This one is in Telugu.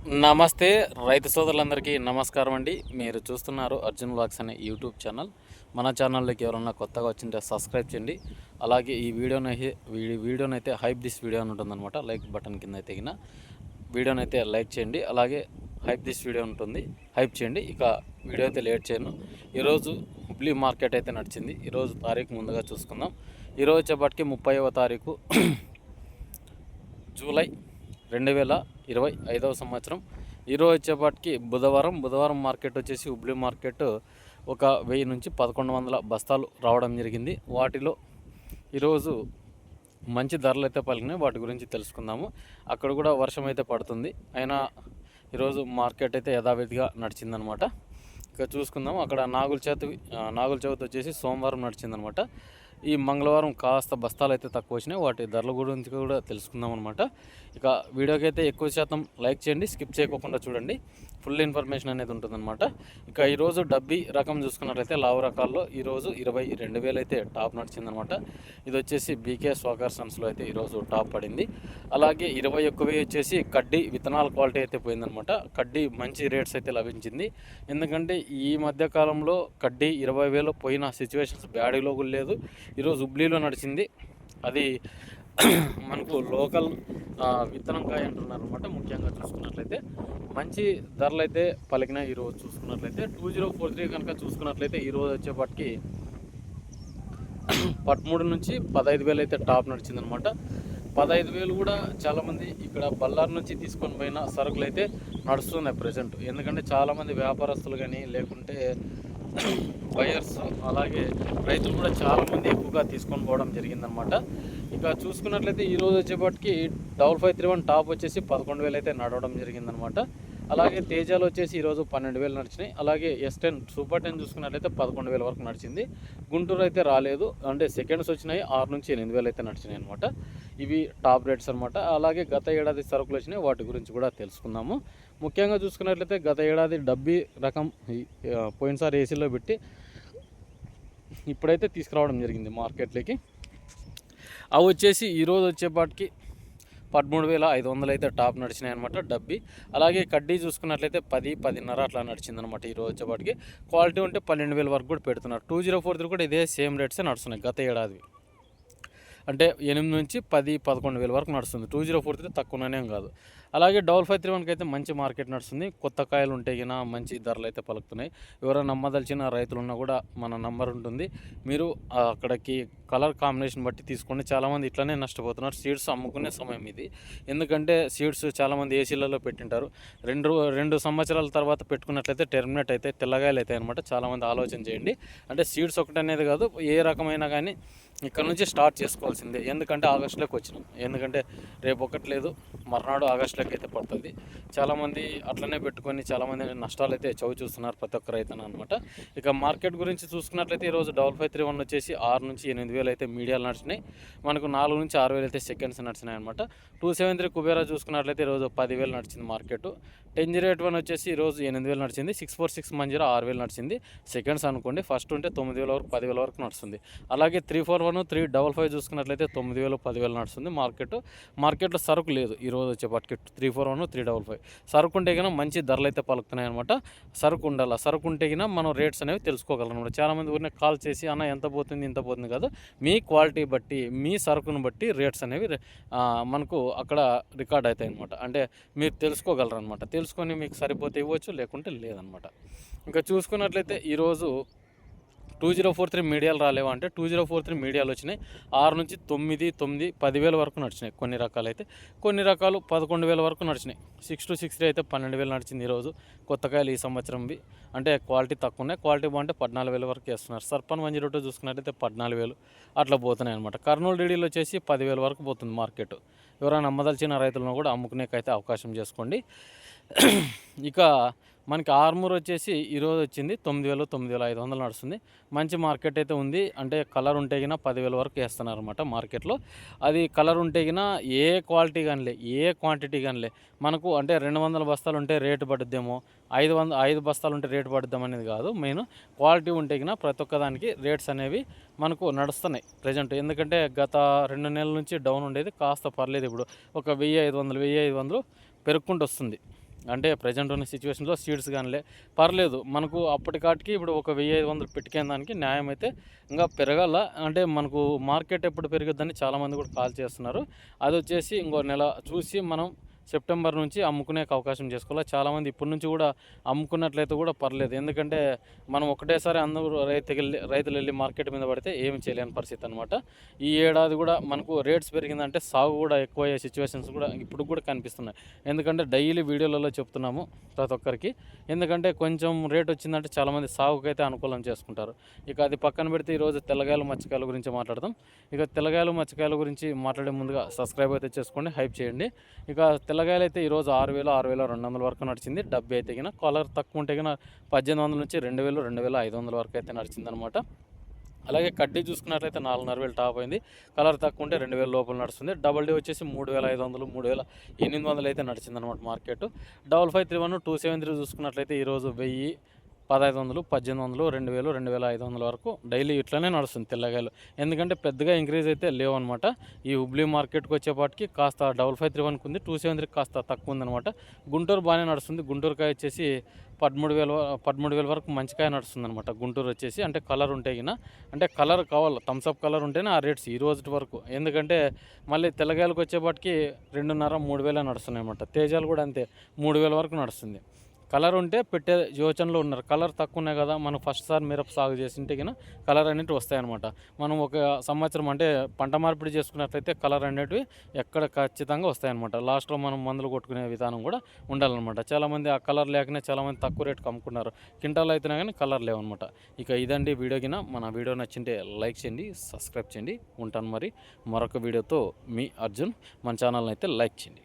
నమస్తే రైతు సోదరులందరికీ నమస్కారం అండి. మీరు చూస్తున్నారు అర్జున్ వ్లాగ్స్ అనే యూట్యూబ్ ఛానల్. మన ఛానల్లోకి ఎవరన్నా కొత్తగా వచ్చింటే సబ్స్క్రైబ్ చేయండి. అలాగే ఈ వీడియోనైతే హైప్ దిస్ వీడియో అని ఉంటుందన్నమాట. లైక్ బటన్ కింద అయితే వీడియోనైతే లైక్ చేయండి. అలాగే హైప్ దిస్ వీడియో ఉంటుంది, హైప్ చేయండి. ఇక వీడియో అయితే లేట్ చేయను. ఈరోజు హుబ్లీ మార్కెట్ అయితే నడిచింది. ఈరోజు తారీఖు ముందుగా చూసుకుందాం. ఈరోజు వచ్చేపటికి 30వ తారీఖు జూలై 2025 సంవత్సరం. ఈరోజు వచ్చేపాటికి బుధవారం మార్కెట్ వచ్చేసి హుబ్లీ మార్కెట్ ఒక 1000 నుంచి 1100 బస్తాలు రావడం జరిగింది. వాటిలో ఈరోజు మంచి ధరలు అయితే పలికినాయి. వాటి గురించి తెలుసుకుందాము. అక్కడ కూడా వర్షం అయితే పడుతుంది, అయినా ఈరోజు మార్కెట్ అయితే యథావిధిగా నడిచిందనమాట. ఇక చూసుకుందాము. అక్కడ నాగుల చవితి వచ్చేసి సోమవారం నడిచిందనమాట. ఈ మంగళవారం కాస్త బస్తాలు అయితే తక్కువ వచ్చినాయి. వాటి ధరల గురించి కూడా తెలుసుకుందాం అనమాట. ఇక వీడియోకి అయితే ఎక్కువ శాతం లైక్ చేయండి, స్కిప్ చేయకుండా చూడండి. ఫుల్ ఇన్ఫర్మేషన్ అనేది ఉంటుందన్నమాట. ఇక ఈరోజు డబ్బీ రకం చూసుకున్నట్లయితే లావు రకాల్లో ఈరోజు 22,000 అయితే టాప్ నడిచిందనమాట. ఇది వచ్చేసి బీకే స్వాగర్ సన్స్లో అయితే ఈరోజు టాప్ పడింది. అలాగే 21,000 వచ్చేసి కడ్డీ విత్తనాల క్వాలిటీ అయితే పోయిందనమాట. కడ్డీ మంచి రేట్స్ అయితే లభించింది. ఎందుకంటే ఈ మధ్యకాలంలో కడ్డీ 20,000 పోయిన సిచ్యువేషన్స్ బ్యాడీలో కూడా లేదు. ఈరోజు హుబ్లీలో నడిచింది. అది మనకు లోకల్ విత్తనం కాయ అంటున్నారు అనమాట. ముఖ్యంగా చూసుకున్నట్లయితే మంచి ధరలు అయితే పలికిన. ఈరోజు చూసుకున్నట్లయితే 2043 కనుక చూసుకున్నట్లయితే ఈరోజు వచ్చేపటికి 13 నుంచి 15,000 అయితే టాప్ నడిచిందనమాట. 15,000 కూడా చాలామంది ఇక్కడ బళ్ళారి నుంచి తీసుకొని పోయిన సరుకులు అయితే నడుస్తున్నాయి ప్రజెంట్. ఎందుకంటే చాలామంది వ్యాపారస్తులు కానీ లేకుంటే బయర్స్ అలాగే రైతులు కూడా చాలామంది ఎక్కువగా తీసుకొని పోవడం జరిగిందనమాట. ఇక చూసుకున్నట్లయితే ఈరోజు వచ్చేపటికి 5531 టాప్ వచ్చేసి 11,000 అయితే నడవడం జరిగిందనమాట. అలాగే తేజాలు వచ్చేసి ఈరోజు 12,000 నడిచినాయి. అలాగే S10 సూపర్ 10 చూసుకున్నట్లయితే 11,000 వరకు నడిచింది. గుంటూరు అయితే రాలేదు, అంటే సెకండ్స్ వచ్చినాయి. 6 నుంచి 8,000 అయితే నడిచినాయి అనమాట. ఇవి టాప్ రేట్స్ అనమాట. అలాగే గత ఏడాది సరుకులు వచ్చినాయి, వాటి గురించి కూడా తెలుసుకుందాము. ముఖ్యంగా చూసుకున్నట్లయితే గత ఏడాది డబ్బీ రకం పోయినసారి ఏసీలో పెట్టి ఇప్పుడైతే తీసుకురావడం జరిగింది మార్కెట్లోకి. అవి వచ్చేసి ఈరోజు వచ్చేపాటికి 13,500 అయితే టాప్ నడిచినాయి అనమాట డబ్బీ. అలాగే కడ్డీ చూసుకున్నట్లయితే 10-10.5 అట్లా నడిచిందనమాట. ఈరోజు వచ్చేపాటికి క్వాలిటీ ఉంటే 12,000 వరకు కూడా పెడుతున్నారు. 2043 కూడా ఇదే సేమ్ రేట్సే నడుస్తున్నాయి గత ఏడాది. అంటే 8 నుంచి 10-11,000 వరకు నడుస్తుంది. 2043 తక్కువనే కాదు. అలాగే 5531 అయితే మంచి మార్కెట్ నడుస్తుంది. కొత్త కాయలు ఉంటే గిన మంచి ధరలు అయితే పలుకుతున్నాయి. ఎవరైనా నమ్మదలిచిన రైతులు ఉన్నా కూడా మన నంబర్ ఉంటుంది, మీరు అక్కడికి కలర్ కాంబినేషన్ బట్టి తీసుకోండి. చాలామంది ఇట్లనే నష్టపోతున్నారు. సీడ్స్ అమ్ముకునే సమయం ఇది. ఎందుకంటే సీడ్స్ చాలామంది ఏసీలలో పెట్టింటారు. 2 సంవత్సరాల తర్వాత పెట్టుకున్నట్లయితే టెర్మినేట్ అయితే తెల్లగాయలు అవుతాయి అనమాట. చాలామంది ఆలోచన చేయండి. అంటే సీడ్స్ ఒకటి అనేది కాదు, ఏ రకమైనా కానీ ఇక్కడ నుంచి స్టార్ట్ చేసుకోవాల్సిందే. ఎందుకంటే ఆగస్టులోకి వచ్చినాం. ఎందుకంటే రేపు ఒకటి లేదు, మర్నాడు ఆగస్టులోకి అయితే పడుతుంది. చాలామంది అట్లనే పెట్టుకొని చాలామంది నష్టాలు అయితే చవి చూస్తున్నారు ప్రతి ఒక్క రైతన అనమాట. ఇక మార్కెట్ గురించి చూసుకున్నట్లయితే ఈరోజు 5531 వచ్చేసి 6 నుంచి 8,000 అయితే మీడియాలు నడిచినాయి. మనకు 4 నుంచి 6,000 అయితే సెకండ్స్ నడిచినాయి అనమాట. 273 కుబేరా చూసుకున్నట్లయితే ఈరోజు 10,000 నడిచింది మార్కెట్. 1008 వచ్చేసి ఈరోజు 8,000 నడిచింది. 646 మంజీరా 6,000 నడిచింది సెకండ్స్ అనుకోండి. ఫస్ట్ ఉంటే 9,000 వరకు 10,000 వరకు నడుస్తుంది. అలాగే 341 355 చూసుకున్నట్లయితే 9,000 10,000 నడుస్తుంది మార్కెట్లో సరుకు లేదు ఈరోజు వచ్చేపటికి. 341 355 సరుకు ఉంటే కన్నా మంచి ధరలు అయితే పలుకుతున్నాయి అనమాట. సరుకు ఉండాలి. సరుకు ఉంటే కన్నా మనం రేట్స్ అనేవి తెలుసుకోగలం అనమాట. చాలామంది ఊరినే కాల్ చేసి అన్న ఎంత పోతుంది ఇంత పోతుంది కాదు, మీ క్వాలిటీ బట్టి మీ సరుకును బట్టి రేట్స్ అనేవి మనకు అక్కడ రికార్డ్ అవుతాయి అనమాట. అంటే మీరు తెలుసుకోగలరు అనమాట. తెలుసుకొని మీకు సరిపోతే ఇవ్వచ్చు, లేకుంటే లేదనమాట. ఇంకా చూసుకున్నట్లయితే ఈరోజు 2043 మీడియాలు రాలేవా అంటే 2043 మీడియాలు వచ్చినాయి. 6 నుంచి 9, 10,000 వరకు నడిచినాయి. కొన్ని రకాలు అయితే, కొన్ని రకాలు 11,000 వరకు నడిచినాయి. 6263 అయితే 12,000 నడిచింది ఈరోజు. కొత్తకాయలు ఈ సంవత్సరంవి అంటే క్వాలిటీ తక్కువ ఉన్నాయి. క్వాలిటీ బాగుంటే 14,000 వరకు వేస్తున్నారు. సర్పన్ 102 చూసుకున్నట్టయితే 14,000 అట్లా పోతున్నాయి అనమాట. కర్నూలు డీడీలు వచ్చేసి 10,000 వరకు పోతుంది మార్కెట్. ఎవరైనా నమ్మదలిచిన రైతులను కూడా అమ్ముకునేకైతే అవకాశం చేసుకోండి. ఇక మనకి ఆర్మూర్ వచ్చేసి ఈరోజు వచ్చింది 9,000 9,500 నడుస్తుంది. మంచి మార్కెట్ అయితే ఉంది. అంటే కలర్ ఉంటే గిన 10,000 వరకు వేస్తున్నారు అనమాట మార్కెట్లో. అది కలర్ ఉంటే గిన ఏ క్వాలిటీ కానిలే ఏ క్వాంటిటీ కానిలే మనకు అంటే 200 బస్తాలు ఉంటే రేటు పడుద్దేమో, 5 బస్తాలు ఉంటే రేటు పడుద్దాం అనేది కాదు. మెయిన్ క్వాలిటీ ఉంటే గిన ప్రతి ఒక్కదానికి రేట్స్ అనేవి మనకు నడుస్తున్నాయి ప్రజెంట్. ఎందుకంటే గత 2 నెలల నుంచి డౌన్ ఉండేది, కాస్త పర్లేదు. ఇప్పుడు ఒక 1,500 పెరుక్కుంటూ వస్తుంది. అంటే ప్రజెంట్ ఉన్న సిచ్యువేషన్లో సీడ్స్ కానిలే పర్లేదు మనకు అప్పటికాటికి ఇప్పుడు ఒక 1500 పెట్టుకునే దానికి న్యాయం అయితే ఇంకా పెరగాల. అంటే మనకు మార్కెట్ ఎప్పుడు పెరుగుద్దని చాలామంది కూడా కాల్ చేస్తున్నారు. అది వచ్చేసి ఇంకో నెల చూసి మనం సెప్టెంబర్ నుంచి అమ్ముకునే అవకాశం చేసుకోవాలి. చాలామంది ఇప్పటి నుంచి కూడా అమ్ముకున్నట్లయితే కూడా పర్లేదు. ఎందుకంటే మనం ఒకటేసారి అందరూ రైతులు వెళ్ళి మార్కెట్ మీద పడితే ఏమి చేయలేని పరిస్థితి అనమాట. ఈ ఏడాది కూడా మనకు రేట్స్ పెరిగిందంటే సాగు కూడా ఎక్కువ అయ్యే సిచ్యువేషన్స్ కూడా ఇప్పుడు కూడా కనిపిస్తున్నాయి. ఎందుకంటే డైలీ వీడియోలలో చెప్తున్నాము ప్రతి ఒక్కరికి. ఎందుకంటే కొంచెం రేట్ వచ్చిందంటే చాలామంది సాగుకైతే అనుకూలం చేసుకుంటారు. ఇక అది పక్కన పెడితే ఈరోజు తెల్లగాయలు మచ్చకాయల గురించి మాట్లాడదాం. ఇక తెల్లగాయలు మచ్చకాయల గురించి మాట్లాడే ముందుగా సబ్స్క్రైబ్ అయితే చేసుకోండి, హైప్ చేయండి. ఇక తెల్లగాయలు అయితే ఈరోజు 6,000 6,200 వరకు నడిచింది. డబ్బు అయితే గిన కలర్ తక్కువ ఉంటే గిన 1,800 నుంచి 2,000 2,500 వరకు అయితే నడిచిందనమాట. అలాగే కడ్డీ చూసుకున్నట్లయితే 4,500 టాప్ అయింది. కలర్ తక్కువ ఉంటే 2,000 లోపల నడుస్తుంది. డబల్ డీ వచ్చేసి 3,500 3,800 అయితే నడిచిందనమాట మార్కెట్. 5531 273 చూసుకున్నట్లయితే ఈరోజు 1,000 1,500 1,800 2,000 2,500 వరకు డైలీ ఇట్లనే నడుస్తుంది తెల్లగాయలు. ఎందుకంటే పెద్దగా ఇంక్రీజ్ అయితే లేవన్నమాట. ఈ హుబ్లీ మార్కెట్కి వచ్చేపాటికి కాస్త 5531 ఉంది, 273 కాస్త తక్కువ ఉందన్నమాట. గుంటూరు బాగానే నడుస్తుంది. గుంటూరుకాయ వచ్చేసి 13,000 వరకు మంచికాయ నడుస్తుంది అనమాట. గుంటూరు వచ్చేసి అంటే కలర్ ఉంటే గిన, అంటే కలర్ కావాలి, థమ్స్అప్ కలర్ ఉంటేనే ఆ రేట్స్ ఈ రోజు వరకు. ఎందుకంటే మళ్ళీ తెల్లగాయలకు వచ్చేపాటికి 2,500 3,000 నడుస్తున్నాయి అనమాట. తేజాలు కూడా అంతే 3,000 వరకు నడుస్తుంది. కలర్ ఉంటే పెట్టే యోచనలో ఉన్నారు. కలర్ తక్కువ ఉన్నాయి కదా, మనం ఫస్ట్ సారి మిరప సాగు చేసింటే కినా కలర్ అనేవి వస్తాయన్నమాట. మనం ఒక సంవత్సరం అంటే పంట మార్పిడి చేసుకున్నట్లయితే కలర్ అనేటివి ఎక్కడ ఖచ్చితంగా వస్తాయన్నమాట. లాస్ట్లో మనం మందులు కొట్టుకునే విధానం కూడా ఉండాలన్నమాట. చాలామంది ఆ కలర్ లేకనే చాలామంది తక్కువ రేటుకి అమ్ముకున్నారు. కింటాలు అయితేనే కానీ కలర్ లేవన్నమాట. ఇక ఇదండి వీడియో కినా. మన వీడియో నచ్చింటే లైక్ చేయండి, సబ్స్క్రైబ్ చేయండి. ఉంటాను మరి మరొక వీడియోతో. మీ అర్జున్. మన ఛానల్ని అయితే లైక్ చేయండి.